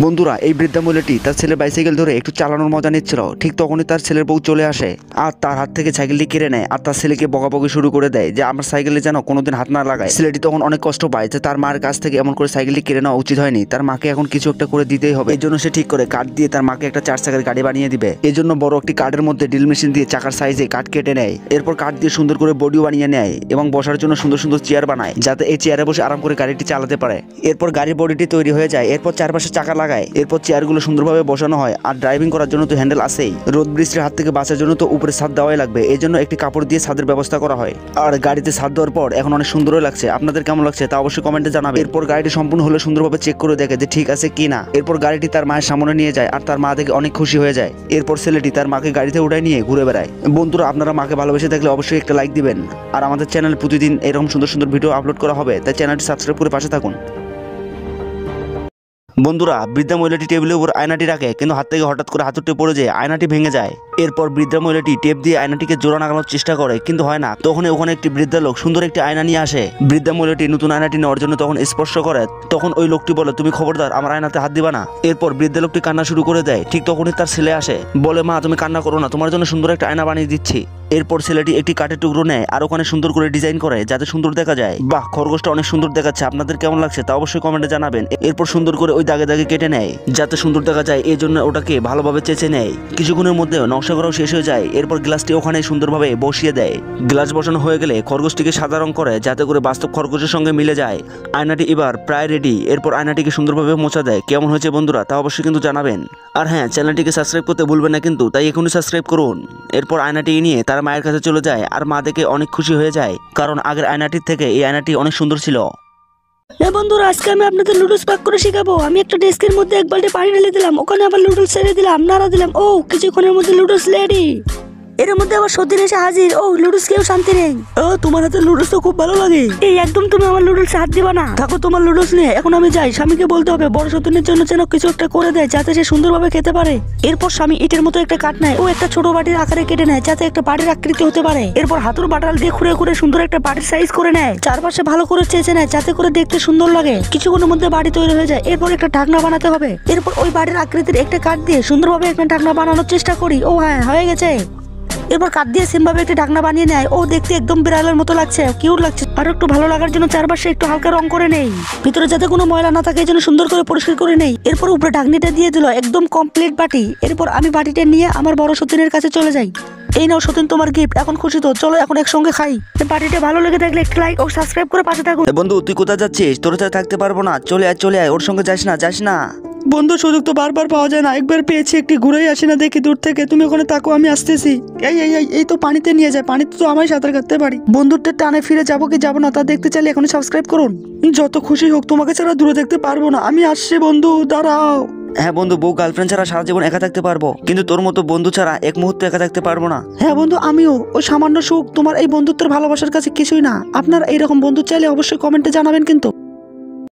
বন্ধুরা, এই বৃদ্ধা মহিলাটি তার ছেলের বাইসাইকেল ধরে একটু চালানোর মজা নিচ্ছিল। ঠিক তখনই তার ছেলের বউ চলে আসে আর তার হাত থেকে সাইকেলটি কেড়ে নেয় আর তার ছেলেকে বকাবকি শুরু করে দেয় যে আমার সাইকেলে যেন কোনোদিন হাত না লাগায়। ছেলেটি তখন অনেক কষ্ট পায় যে তার মার কাছ থেকে এমন করে সাইকেলটি কেড়ে নেওয়া উচিত হয়নি, তার মাকে এখন কিছু একটা করে দিতেই হবে। এই জন্য সে ঠিক করে কাঠ দিয়ে তার মাকে একটা 4 চাকার গাড়ি বানিয়ে দিবে। এই জন্য বড় একটি কাঠের মধ্যে ড্রিল মেশিন দিয়ে চাকার সাইজে কাঠ কেটে নেয়। এরপর কাঠ দিয়ে সুন্দর করে বডিও বানিয়ে নেয় এবং বসার জন্য সুন্দর সুন্দর চেয়ার বানায় যাতে এই চেয়ারে বসে আরাম করে গাড়িটি চালাতে পারে। এরপর গাড়ির বডিটি তৈরি হয়ে যায়। এরপর চারপাশে চাকা লাগায়। এরপর চেয়ারগুলো সুন্দরভাবে বসানো হয়। আর ড্রাইভিং করার জন্য তো হ্যান্ডেল আছেই। রোদ বৃষ্টির হাত থেকে বাঁচার জন্য তো উপরে ছাদ দেওয়াই লাগবে। এই জন্য একটি কাপড় দিয়ে ছাদের ব্যবস্থা করা হয়। আর গাড়িতে ছাদ দেওয়ার পর এখন অনেক সুন্দরই লাগছে। আপনাদের কেমন লাগছে তা অবশ্যই কমেন্টে জানাবে। এরপর গাড়িটি সম্পূর্ণ হলে সুন্দরভাবে চেক করে দেখে যে ঠিক আছে কিনা। এরপর গাড়িটি তার মায়ের সামনে নিয়ে যায় আর তার মা দেখে অনেক খুশি হয়ে যায়। এরপর ছেলেটি তার মাকে গাড়িতে উঠায় নিয়ে ঘুরে বেড়ায়। বন্ধুরা, আপনারা মাকে ভালোবেসে থাকলে অবশ্যই একটা লাইক দিবেন। আর আমাদের চ্যানেলে প্রতিদিন এরকম সুন্দর সুন্দর ভিডিও আপলোড করা হবে, তাই চ্যানেলটি সাবস্ক্রাইব করে পাশে থাকুন। বন্ধুরা, বৃদ্ধা মহিলাটি টেবিলের উপর আয়নাটি রাখে, কিন্তু হাত থেকে হঠাৎ করে হাতুড়ে পড়ে যায়, আয়নাটি ভেঙে যায়। এরপর বৃদ্ধা মহিলাটি টেপ দিয়ে আয়নাটিকে জোড়া লাগানোর চেষ্টা করে, কিন্তু হয় না। তখন ওখানে একটি বৃদ্ধা লোক সুন্দর একটি আয়না নিয়ে আসে। বৃদ্ধা মহিলাটি নতুন আয়নাটি নেওয়ার জন্য তখন স্পর্শ করে। তখন ওই লোকটি বলে, তুমি খবরদার আমার আয়নাতে হাত দিবা না। এরপর বৃদ্ধা লোকটি কান্না শুরু করে দেয়। ঠিক তখনই তার ছেলে আসে, বলে, মা তুমি কান্না করো না, তোমার জন্য সুন্দর একটা আয়না বানিয়ে দিচ্ছি। এরপর ছেলেটি একটি কাঠের টুকরো নেয় আর ওখানে সুন্দর করে ডিজাইন করে যাতে সুন্দর দেখা যায়। বাহ, খরগোশটা অনেক সুন্দর দেখাচ্ছে। আপনাদের কেমন লাগছে তা অবশ্যই কমেন্টে জানাবেন। এরপর সুন্দর করে ওই দাগে দাগে কেটে নেয় যাতে সুন্দর দেখা যায়। এই জন্য ওটাকে ভালোভাবে চেঁচে নেয়। কিছুক্ষণের মধ্যে নকশা করাও শেষ হয়ে যায়। এরপর গ্লাসটি ওখানে সুন্দরভাবে বসিয়ে দেয়। গ্লাস বসানো হয়ে গেলে খরগোশটিকে সাদা রং করে যাতে করে বাস্তব খরগোশের সঙ্গে মিলে যায়। আয়নাটি এবার প্রায় রেডি। এরপর আয়নাটিকে সুন্দরভাবে মোছা দেয়। কেমন হয়েছে বন্ধুরা তা অবশ্যই কিন্তু জানাবেন। আর হ্যাঁ, চ্যানেলটিকে সাবস্ক্রাইব করতে ভুলবেন না কিন্তু, তাই এখনই সাবস্ক্রাইব করুন। এরপর আয়নাটি নিয়ে তার মায়ের কাছে চলে যায় আর মা দেখে অনেক খুশি হয়ে যায়, কারণ আগের আয়নাটির থেকে এই আয়নাটি অনেক সুন্দর ছিল। বন্ধুরা, আজকে আমি আপনাদের লুডলস পাক করে শেখাবো। আমি একটা ডেস্কের মধ্যে এক বালতি পানি ঢেলে দিলাম, ওখানে আবার লুডলস ছেড়ে দিলাম, নাড়া দিলাম। ও, কিছুক্ষণের মধ্যে লুডলস রেডি। এর মধ্যে আবার সত্যি এসে হাজির। ও, লুডলস কেউ শান্তি নেই। ও, তোমার হাতে লুডলস তো খুব ভালো লাগে। এই একদম তুমি আমার লুডলস হাত দিবা না। থাকো তোমার লুডলস নিয়ে। এখন আমি যাই। স্বামীকে বলতে হবে বড় সতীনের জন্য যেন কিছু একটা করে দেয় যাতে সে সুন্দরভাবে খেতে পারে। এরপর স্বামী ইটের মতো একটা কাঠ নেয় ও একটা ছোট বাটির আকারে কেটে নেয় যাতে একটা বাড়ির আকৃতি হতে পারে। এরপর হাতুড় বাটাল দিয়ে খুঁড়ে খুঁড়ে সুন্দর একটা বাড়ির সাইজ করে নেয়। চারপাশে ভালো করে চেঁচে নেয় যাতে করে দেখতে সুন্দর লাগে। কিছুক্ষণের মধ্যে বাড়ি তৈরি হয়ে যায়। এরপর একটা ঢাকনা বানাতে হবে। এরপর ওই বাড়ির আকৃতির একটা কাঠ দিয়ে সুন্দরভাবে একটা ঢাকনা বানানোর চেষ্টা করি। ও হ্যাঁ, হয়ে গেছে। এরপর কাঠ দিয়ে সিমভাবে একটি ঢাকনা বানিয়ে নেয়। ও দেখতে একদম বিড়ালের মতো লাগছে, কিউট লাগছে। আর একটু ভালো লাগার জন্য চারপাশে একটু হালকা রং করে নেই, ভিতরে যাতে কোনো ময়লা না থাকে এই জন্য সুন্দর করে পরিষ্কার করে নেই। এরপর উপরে ঢাকনিটা দিয়ে দিল, একদম কমপ্লিট বাটি। এরপর আমি বাটিটা নিয়ে আমার বড় সতীনের কাছে চলে যাই। এই নাও সতীন, তোমার গিফট। এখন খুশি তো? চলো এখন একসঙ্গে খাই। বাটিটা ভালো লেগে থাকলে একটা লাইক ও সাবস্ক্রাইব করে পাশে থাকুন। বন্ধু, তুই কোথায় যাচ্ছিস? তোর সাথে থাকতে পারবো না। চলে আয় চলে আয়, ওর সঙ্গে যাস না যাস না। বন্ধু, সুযোগ তো বারবার পাওয়া যায় না। একবার পেয়েছি, একটি ঘুরেই আসি না দেখি দূর থেকে। তুমি ওখানে তাকো, আমি আসতেছি। এই এই এই এই তো পানিতে নিয়ে যায়। পানিতে তো আমি সাঁতার কাটতে পারি। বন্ধুত্বের টানে ফিরে যাবো কি যাবো না তা দেখতে চাইলে এখনই সাবস্ক্রাইব করুন। যত খুশি হোক, তোমাকে ছাড়া দূরে দেখতে পারবো না। আমি আসছি বন্ধু, দাঁড়াও। হ্যাঁ বন্ধু, বউ গার্লফ্রেন্ড ছাড়া সারা জীবন একা থাকতে পারবো, কিন্তু তোর মতো বন্ধু ছাড়া এক মুহূর্ত একা থাকতে পারবো না। হ্যাঁ বন্ধু, আমিও। ওই সামান্য সুখ তোমার এই বন্ধুত্বের ভালোবাসার কাছে কিছুই না। আপনারা এইরকম বন্ধু চাইলে অবশ্যই কমেন্টে জানাবেন কিন্তু।